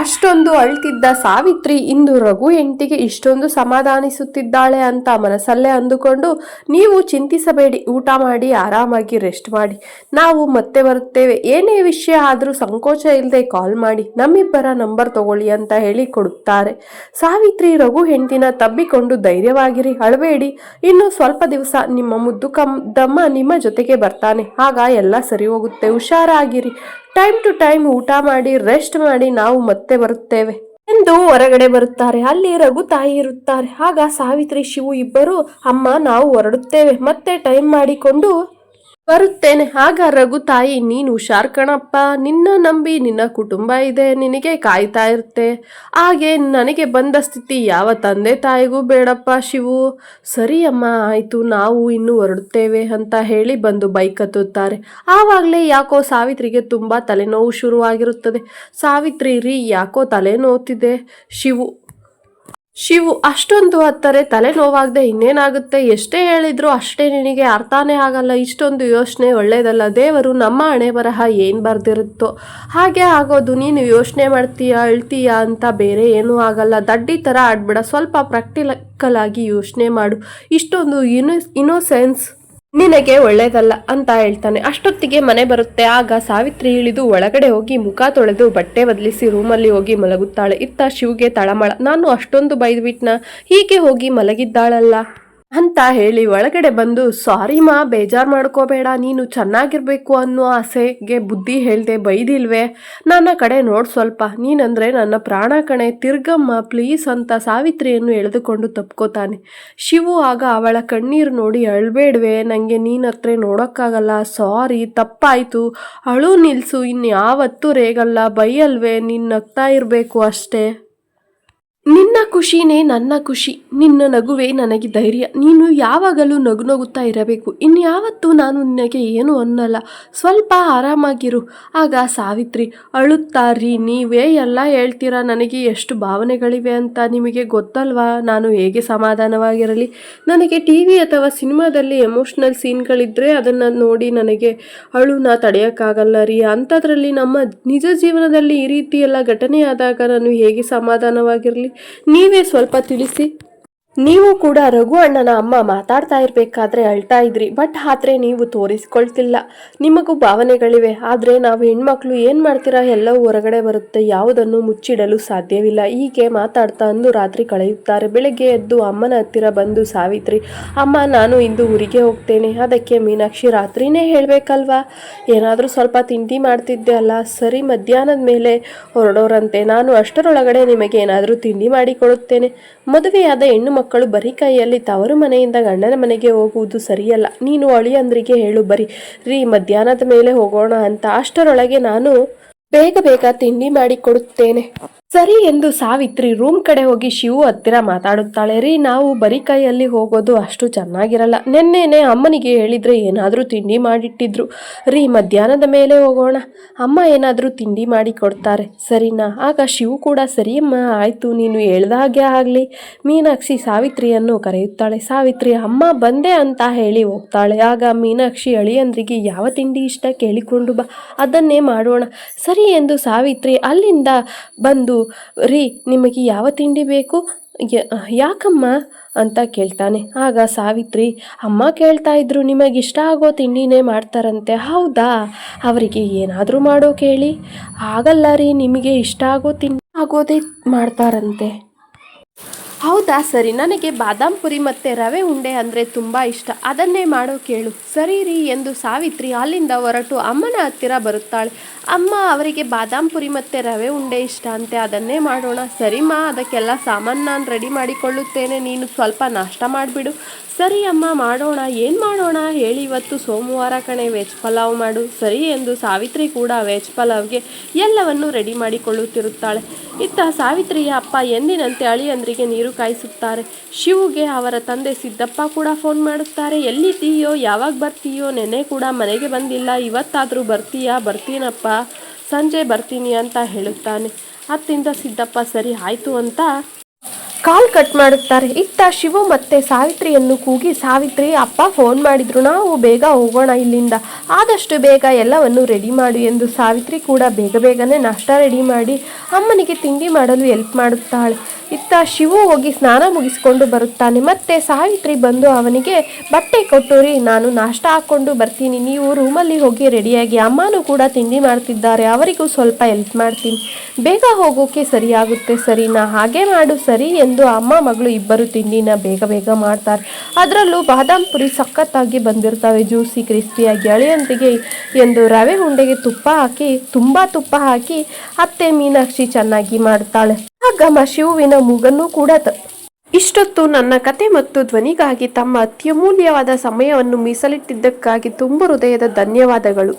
ಅಷ್ಟೊಂದು ಅಳ್ತಿದ್ದ ಸಾವಿತ್ರಿ ಇಂದು ರಘು ಹೆಂಡತಿಗೆ ಇಷ್ಟೊಂದು ಸಮಾಧಾನಿಸುತ್ತಿದ್ದಾಳೆ ಅಂತ ಮನಸ್ಸಲ್ಲೇ ಅಂದುಕೊಂಡು, ನೀವು ಚಿಂತಿಸಬೇಡಿ, ಊಟ ಮಾಡಿ ಆರಾಮಾಗಿ ರೆಸ್ಟ್ ಮಾಡಿ, ನಾವು ಮತ್ತೆ ಬರುತ್ತೇವೆ, ಏನೇ ವಿಷಯ ಆದ್ರೂ ಸಂಕೋಚ ಇಲ್ಲದೆ ಕಾಲ್ ಮಾಡಿ, ನಮ್ಮಿಬ್ಬರ ನಂಬರ್ ತಗೊಳ್ಳಿ ಅಂತ ಹೇಳಿ ಕೊಡುತ್ತಾರೆ. ಸಾವಿತ್ರಿ ರಘು ಹೆಂಡತಿನ ತಬ್ಬಿಕೊಂಡು, ಧೈರ್ಯವಾಗಿರಿ, ಅಳಬೇಡಿ, ಇನ್ನು ಸ್ವಲ್ಪ ದಿವಸ ನಿಮ್ಮ ಮುದ್ದು ದಮ್ಮ ನಿಮ್ಮ ಜೊತೆಗೆ ಬರ್ತಾನೆ, ಆಗ ಎಲ್ಲ ಸರಿ ಹೋಗುತ್ತೆ, ಹುಷಾರಾಗಿರಿ, ಟೈಮ್ ಟು ಟೈಮ್ ಊಟ ಮಾಡಿ ರೆಸ್ಟ್ ಮಾಡಿ, ನಾವು ಮತ್ತೆ ಬರುತ್ತೇವೆ ಎಂದು ಹೊರಗಡೆ ಬರುತ್ತಾರೆ. ಅಲ್ಲಿ ರಘು ತಾಯಿ ಇರುತ್ತಾರೆ. ಆಗ ಸಾವಿತ್ರಿ ಶಿವು ಇಬ್ಬರು, ಅಮ್ಮ ನಾವು ಹೊರಡುತ್ತೇವೆ, ಮತ್ತೆ ಟೈಮ್ ಮಾಡಿಕೊಂಡು ಬರುತ್ತೇನೆ. ಆಗ ರಘು ತಾಯಿ, ನೀನು ಹುಷಾರ್ ಕಣಪ್ಪ, ನಿನ್ನ ನಂಬಿ ನಿನ್ನ ಕುಟುಂಬ ಇದೆ, ನಿನಗೆ ಕಾಯ್ತಾ ಇರುತ್ತೆ, ಹಾಗೆ ನನಗೆ ಬಂದ ಸ್ಥಿತಿ ಯಾವ ತಂದೆ ತಾಯಿಗೂ ಬೇಡಪ್ಪ ಶಿವು. ಸರಿ ಅಮ್ಮ ಆಯ್ತು, ನಾವು ಇನ್ನು ಹೊರಡುತ್ತೇವೆ ಅಂತ ಹೇಳಿ ಬಂದು ಬೈಕ್ ಹತ್ತುತ್ತಾರೆ. ಆವಾಗಲೇ ಯಾಕೋ ಸಾವಿತ್ರಿಗೆ ತುಂಬಾ ತಲೆನೋವು ಶುರುವಾಗಿರುತ್ತದೆ. ಸಾವಿತ್ರಿ, ರೀ ಯಾಕೋ ತಲೆನೋವುತ್ತಿದೆ. ಶಿವು ಅಷ್ಟೊಂದು ಹತ್ತರೆ ತಲೆನೋವಾಗದೆ ಇನ್ನೇನಾಗುತ್ತೆ, ಎಷ್ಟೇ ಹೇಳಿದ್ರು ಅಷ್ಟೇ, ನಿನಗೆ ಅರ್ಥನೇ ಆಗಲ್ಲ, ಇಷ್ಟೊಂದು ಯೋಚನೆ ಒಳ್ಳೇದಲ್ಲ, ದೇವರು ನಮ್ಮ ಹಣೆ ಬರಹ ಏನು ಬರ್ದಿರುತ್ತೋ ಹಾಗೆ ಆಗೋದು, ನೀನು ಯೋಚನೆ ಮಾಡ್ತೀಯಾ ಅಳ್ತೀಯಾ ಅಂತ ಬೇರೆ ಏನೂ ಆಗಲ್ಲ, ದಡ್ಡಿ ಥರ ಆಡ್ಬೇಡ, ಸ್ವಲ್ಪ ಪ್ರಾಕ್ಟಿಕಲ್ ಆಗಿ ಯೋಚನೆ ಮಾಡು, ಇಷ್ಟೊಂದು ಇನ್ನೋಸೆನ್ಸ್ ನಿನಗೆ ಒಳ್ಳೇದಲ್ಲ ಅಂತ ಹೇಳ್ತಾನೆ. ಅಷ್ಟೊತ್ತಿಗೆ ಮನೆ ಬರುತ್ತೆ. ಆಗ ಸಾವಿತ್ರಿ ಇಳಿದು ಒಳಗಡೆ ಹೋಗಿ ಮುಖ ತೊಳೆದು ಬಟ್ಟೆ ಬದಲಿಸಿ ರೂಮಲ್ಲಿ ಹೋಗಿ ಮಲಗುತ್ತಾಳೆ. ಇತ್ತ ಶಿವ್ಗೆ ತಳಮಳ, ನಾನು ಅಷ್ಟೊಂದು ಬೈದ್ಬಿಟ್ನ, ಹೀಗೆ ಹೋಗಿ ಮಲಗಿದ್ದಾಳಲ್ಲ ಅಂತ ಹೇಳಿ ಒಳಗಡೆ ಬಂದು, ಸಾರಿ ಮಾ, ಬೇಜಾರು ಮಾಡ್ಕೋಬೇಡ, ನೀನು ಚೆನ್ನಾಗಿರ್ಬೇಕು ಅನ್ನೋ ಆಸೆಗೆ ಬುದ್ಧಿ ಹೇಳ್ದೆ, ಬೈದಿಲ್ವೇ, ನನ್ನ ಕಡೆ ನೋಡ್ ಸ್ವಲ್ಪ, ನೀನಂದ್ರೆ ನನ್ನ ಪ್ರಾಣ ಕಣೆ, ತಿರ್ಗಮ್ಮ ಪ್ಲೀಸ್ ಅಂತ ಸಾವಿತ್ರಿಯನ್ನು ಎಳೆದುಕೊಂಡು ತಪ್ಕೋತಾನೆ. ಶಿವು ಆಗ ಅವಳ ಕಣ್ಣೀರು ನೋಡಿ, ಅಳ್ಬೇಡ್ವೆ, ನನಗೆ ನೀನ ಹತ್ರ ನೋಡೋಕ್ಕಾಗಲ್ಲ, ಸಾರಿ ತಪ್ಪಾಯಿತು, ಅಳು ನಿಲ್ಸು, ಇನ್ಯಾವತ್ತೂ ರೇಗಲ್ಲ, ಬೈಯಲ್ವೇ, ನೀನು ನಗ್ತಾ ಇರಬೇಕು ಅಷ್ಟೇ, ನಿನ್ನ ಖುಷಿನೇ ನನ್ನ ಖುಷಿ, ನಿನ್ನ ನಗುವೆ ನನಗೆ ಧೈರ್ಯ, ನೀನು ಯಾವಾಗಲೂ ನಗುತ್ತಾ ಇರಬೇಕು, ಇನ್ಯಾವತ್ತೂ ನಾನು ನಿನಗೆ ಏನು ಅನ್ನಲ್ಲ, ಸ್ವಲ್ಪ ಆರಾಮಾಗಿರು. ಆಗ ಸಾವಿತ್ರಿ ಅಳುತ್ತಾರಿ, ನೀವೇ ಎಲ್ಲ ಹೇಳ್ತೀರಾ, ನನಗೆ ಎಷ್ಟು ಭಾವನೆಗಳಿವೆ ಅಂತ ನಿಮಗೆ ಗೊತ್ತಲ್ವಾ, ನಾನು ಹೇಗೆ ಸಮಾಧಾನವಾಗಿರಲಿ, ನನಗೆ ಟಿವಿ ಅಥವಾ ಸಿನಿಮಾದಲ್ಲಿ ಎಮೋಷ್ನಲ್ ಸೀನ್ಗಳಿದ್ರೆ ಅದನ್ನು ನೋಡಿ ನನಗೆ ಅಳುನ ತಡೆಯೋಕ್ಕಾಗಲ್ಲ ರೀ, ಅಂಥದ್ರಲ್ಲಿ ನಮ್ಮ ನಿಜ ಜೀವನದಲ್ಲಿ ಈ ರೀತಿ ಎಲ್ಲ ಘಟನೆ ಆದಾಗ ನಾನು ಹೇಗೆ ಸಮಾಧಾನವಾಗಿರಲಿ, ನೀವೇ ಸ್ವಲ್ಪ ತಿಳಿಸಿ. ನೀವು ಕೂಡ ರಘು ಅಣ್ಣನ ಅಮ್ಮ ಮಾತಾಡ್ತಾ ಇರಬೇಕಾದ್ರೆ ಅಳ್ತಾ ಇದ್ರಿ, ಬಟ್ ಆದ್ರೆ ನೀವು ತೋರಿಸ್ಕೊಳ್ತಿಲ್ಲ, ನಿಮಗೂ ಭಾವನೆಗಳಿವೆ, ಆದರೆ ನಾವು ಹೆಣ್ಮಕ್ಳು ಏನು ಮಾಡ್ತೀರಾ, ಎಲ್ಲವೂ ಹೊರಗಡೆ ಬರುತ್ತೆ, ಯಾವುದನ್ನು ಮುಚ್ಚಿಡಲು ಸಾಧ್ಯವಿಲ್ಲ, ಹೀಗೆ ಮಾತಾಡ್ತಾ ಅಂದು ರಾತ್ರಿ ಕಳೆಯುತ್ತಾರೆ. ಬೆಳಗ್ಗೆ ಎದ್ದು ಅಮ್ಮನ ಹತ್ತಿರ ಬಂದು ಸಾವಿತ್ರಿ, ಅಮ್ಮ ನಾನು ಇಂದು ಊರಿಗೆ ಹೋಗ್ತೇನೆ, ಅದಕ್ಕೆ ಮೀನಾಕ್ಷಿ ರಾತ್ರಿನೇ ಹೇಳಬೇಕಲ್ವಾ, ಏನಾದರೂ ಸ್ವಲ್ಪ ತಿಂಡಿ ಮಾಡ್ತಿದ್ದೆ ಅಲ್ಲ, ಸರಿ ಮಧ್ಯಾಹ್ನದ ಮೇಲೆ ಹೊರಡೋರಂತೆ, ನಾನು ಅಷ್ಟರೊಳಗಡೆ ನಿಮಗೆ ಏನಾದರೂ ತಿಂಡಿ ಮಾಡಿ ಕೊಡುತ್ತೇನೆ, ಮದುವೆಯಾದ ಹೆಣ್ಣು ಮಕ್ಕಳು ಬರೀ ಕೈಯಲ್ಲಿ ತವರು ಮನೆಯಿಂದ ಗಂಡನ ಮನೆಗೆ ಹೋಗುವುದು ಸರಿಯಲ್ಲ, ನೀನು ಅಳಿಯಂದ್ರಿಗೆ ಹೇಳು ಬರೀ ರೀ ಮಧ್ಯಾಹ್ನದ ಮೇಲೆ ಹೋಗೋಣ ಅಂತ, ಅಷ್ಟರೊಳಗೆ ನಾನು ಬೇಗ ತಿಂಡಿ ಮಾಡಿ ಕೊಡುತ್ತೇನೆ. ಸರಿ ಎಂದು ಸಾವಿತ್ರಿ ರೂಮ್ ಕಡೆ ಹೋಗಿ ಶಿವು ಹತ್ತಿರ ಮಾತಾಡುತ್ತಾಳೆ. ರೀ ನಾವು ಬರೀ ಕೈಯಲ್ಲಿ ಹೋಗೋದು ಅಷ್ಟು ಚೆನ್ನಾಗಿರಲ್ಲ, ನೆನ್ನೆನೆ ಅಮ್ಮನಿಗೆ ಹೇಳಿದ್ರೆ ಏನಾದರೂ ತಿಂಡಿ ಮಾಡಿಟ್ಟಿದ್ರು, ರೀ ಮಧ್ಯಾಹ್ನದ ಮೇಲೆ ಹೋಗೋಣ, ಅಮ್ಮ ಏನಾದರೂ ತಿಂಡಿ ಮಾಡಿ ಕೊಡ್ತಾರೆ ಸರಿನಾ. ಆಗ ಶಿವು ಕೂಡ ಸರಿಯಮ್ಮ ಆಯಿತು, ನೀನು ಹೇಳ್ದಾಗೆ ಆಗಲಿ. ಮೀನಾಕ್ಷಿ ಸಾವಿತ್ರಿಯನ್ನು ಕರೆಯುತ್ತಾಳೆ. ಸಾವಿತ್ರಿ ಅಮ್ಮ ಬಂದೆ ಅಂತ ಹೇಳಿ ಹೋಗ್ತಾಳೆ. ಆಗ ಮೀನಾಕ್ಷಿ ಅಳಿಯಂದ್ರಿಗೆ ಯಾವ ತಿಂಡಿ ಇಷ್ಟ ಕೇಳಿಕೊಂಡು ಬಾ, ಅದನ್ನೇ ಮಾಡೋಣ ಸರಿ ಎಂದು ಸಾವಿತ್ರಿ ಅಲ್ಲಿಂದ ಬಂದು, ರೀ ನಿಮಗೆ ಯಾವ ತಿಂಡಿ ಬೇಕು, ಯಾಕಮ್ಮ ಅಂತ ಕೇಳ್ತಾನೆ. ಆಗ ಸಾವಿತ್ರಿ ಅಮ್ಮ ಕೇಳ್ತಾ ಇದ್ರು, ನಿಮಗಿಷ್ಟ ಆಗೋ ತಿಂಡಿನೇ ಮಾಡ್ತಾರಂತೆ, ಹೌದಾ, ಅವರಿಗೆ ಏನಾದರೂ ಮಾಡೋ ಕೇಳಿ, ಆಗಲ್ಲ ರೀ, ನಿಮಗೆ ಇಷ್ಟ ಆಗೋ ತಿಂಡಿ ಆಗೋದೇ ಮಾಡ್ತಾರಂತೆ, ಹೌದಾ ಸರಿ, ನನಗೆ ಬಾದಾಮ್ ಪುರಿ ಮತ್ತು ರವೆ ಉಂಡೆ ಅಂದರೆ ತುಂಬ ಇಷ್ಟ, ಅದನ್ನೇ ಮಾಡೋ ಕೇಳು. ಸರಿ ರೀ ಎಂದು ಸಾವಿತ್ರಿ ಅಲ್ಲಿಂದ ಹೊರಟು ಅಮ್ಮನ ಹತ್ತಿರ ಬರುತ್ತಾಳೆ. ಅಮ್ಮ ಅವರಿಗೆ ಬಾದಾಮ್ ಪುರಿ ಮತ್ತು ರವೆ ಉಂಡೆ ಇಷ್ಟ ಅಂತೆ, ಅದನ್ನೇ ಮಾಡೋಣ. ಸರಿಮ್ಮ, ಅದಕ್ಕೆಲ್ಲ ಸಾಮಾನು ನಾನು ರೆಡಿ ಮಾಡಿಕೊಳ್ಳುತ್ತೇನೆ, ನೀನು ಸ್ವಲ್ಪ ನಾಷ್ಟ ಮಾಡಿಬಿಡು. ಸರಿ ಅಮ್ಮ ಮಾಡೋಣ, ಏನು ಮಾಡೋಣ ಹೇಳಿ, ಇವತ್ತು ಸೋಮವಾರ ಕಣೆ, ವೆಜ್ ಪಲಾವ್ ಮಾಡು. ಸರಿ ಎಂದು ಸಾವಿತ್ರಿ ಕೂಡ ವೆಜ್ ಪಲಾವ್ಗೆ ಎಲ್ಲವನ್ನು ರೆಡಿ ಮಾಡಿಕೊಳ್ಳುತ್ತಿರುತ್ತಾಳೆ. ಇತ್ತ ಸಾವಿತ್ರಿಯ ಅಪ್ಪ ಎಂದಿನಂತೆ ಅಳಿಯಂದ್ರಿಗೆ ನೀರು ಕಾಯಿಸುತ್ತಾರೆ. ಶಿವುಗೆ ಅವರ ತಂದೆ ಸಿದ್ದಪ್ಪ ಕೂಡ ಫೋನ್ ಮಾಡುತ್ತಾರೆ. ಎಲ್ಲಿದ್ದೀಯೋ, ಯಾವಾಗ ಬರ್ತೀಯೋ, ನೆನ್ನೆ ಕೂಡ ಮನೆಗೆ ಬಂದಿಲ್ಲ, ಇವತ್ತಾದರೂ ಬರ್ತೀಯಾ, ಬರ್ತೀನಪ್ಪ, ಸಂಜೆ ಬರ್ತೀನಿ ಅಂತ ಹೇಳುತ್ತಾನೆ. ಅತ್ತಿಂದ ಸಿದ್ದಪ್ಪ ಸರಿ ಆಯಿತು ಅಂತ ಕಾಲ್ ಕಟ್ ಮಾಡುತ್ತಾರೆ. ಇತ್ತ ಶಿವು ಮತ್ತೆ ಸಾವಿತ್ರಿಯನ್ನು ಕೂಗಿ, ಸಾವಿತ್ರಿ ಅಪ್ಪ ಫೋನ್ ಮಾಡಿದ್ರು, ನಾವು ಬೇಗ ಹೋಗೋಣ ಇಲ್ಲಿಂದ, ಆದಷ್ಟು ಬೇಗ ಎಲ್ಲವನ್ನು ರೆಡಿ ಮಾಡು ಎಂದು ಸಾವಿತ್ರಿ ಕೂಡ ಬೇಗ ಬೇಗನೆ ನಾಷ್ಟ ರೆಡಿ ಮಾಡಿ ಅಮ್ಮನಿಗೆ ತಿಂಡಿ ಮಾಡಲು ಹೆಲ್ಪ್ ಮಾಡುತ್ತಾಳೆ. ಇತ್ತ ಶಿವು ಹೋಗಿ ಸ್ನಾನ ಮುಗಿಸ್ಕೊಂಡು ಬರುತ್ತಾನೆ. ಮತ್ತೆ ಸಾವಿತ್ರಿ ಬಂದು ಅವನಿಗೆ ಬಟ್ಟೆ ಕೊಟ್ಟುರಿ, ನಾನು ನಾಷ್ಟ ಹಾಕ್ಕೊಂಡು ಬರ್ತೀನಿ, ನೀವು ರೂಮಲ್ಲಿ ಹೋಗಿ ರೆಡಿಯಾಗಿ, ಅಮ್ಮನೂ ಕೂಡ ತಿಂಡಿ ಮಾಡ್ತಿದ್ದಾರೆ, ಅವರಿಗೂ ಸ್ವಲ್ಪ ಹೆಲ್ಪ್ ಮಾಡ್ತೀನಿ, ಬೇಗ ಹೋಗೋಕೆ ಸರಿಯಾಗುತ್ತೆ ಸರಿನಾ, ಹಾಗೆ ಮಾಡು ಸರಿ ಎಂದು ಅಮ್ಮ ಮಗಳು ಇಬ್ಬರು ತಿಂಡಿನ ಬೇಗ ಬೇಗ ಮಾಡ್ತಾರೆ. ಅದರಲ್ಲೂ ಬಾದಾಮ್ ಪುರಿ ಸಖತ್ತಾಗಿ ಬಂದಿರ್ತವೆ, ಜ್ಯೂಸಿ ಕ್ರಿಸ್ಪಿಯಾಗಿ. ಅಳಿಯಂತಿಗೆ ಎಂದು ರವೆ ಉಂಡೆಗೆ ತುಂಬಾ ತುಪ್ಪ ಹಾಕಿ ಅತ್ತೆ ಮೀನಾಕ್ಷಿ ಚೆನ್ನಾಗಿ ಮಾಡ್ತಾಳೆ. ಆಗ ಶಿವುವಿನ ಮೂಗನ್ನು ಕೂಡ ಇಷ್ಟೊತ್ತು ನನ್ನ ಕತೆ ಮತ್ತು ಧ್ವನಿಗಾಗಿ ತಮ್ಮ ಅತ್ಯಮೂಲ್ಯವಾದ ಸಮಯವನ್ನು ಮೀಸಲಿಟ್ಟಿದ್ದಕ್ಕಾಗಿ ತುಂಬ ಹೃದಯದ ಧನ್ಯವಾದಗಳು.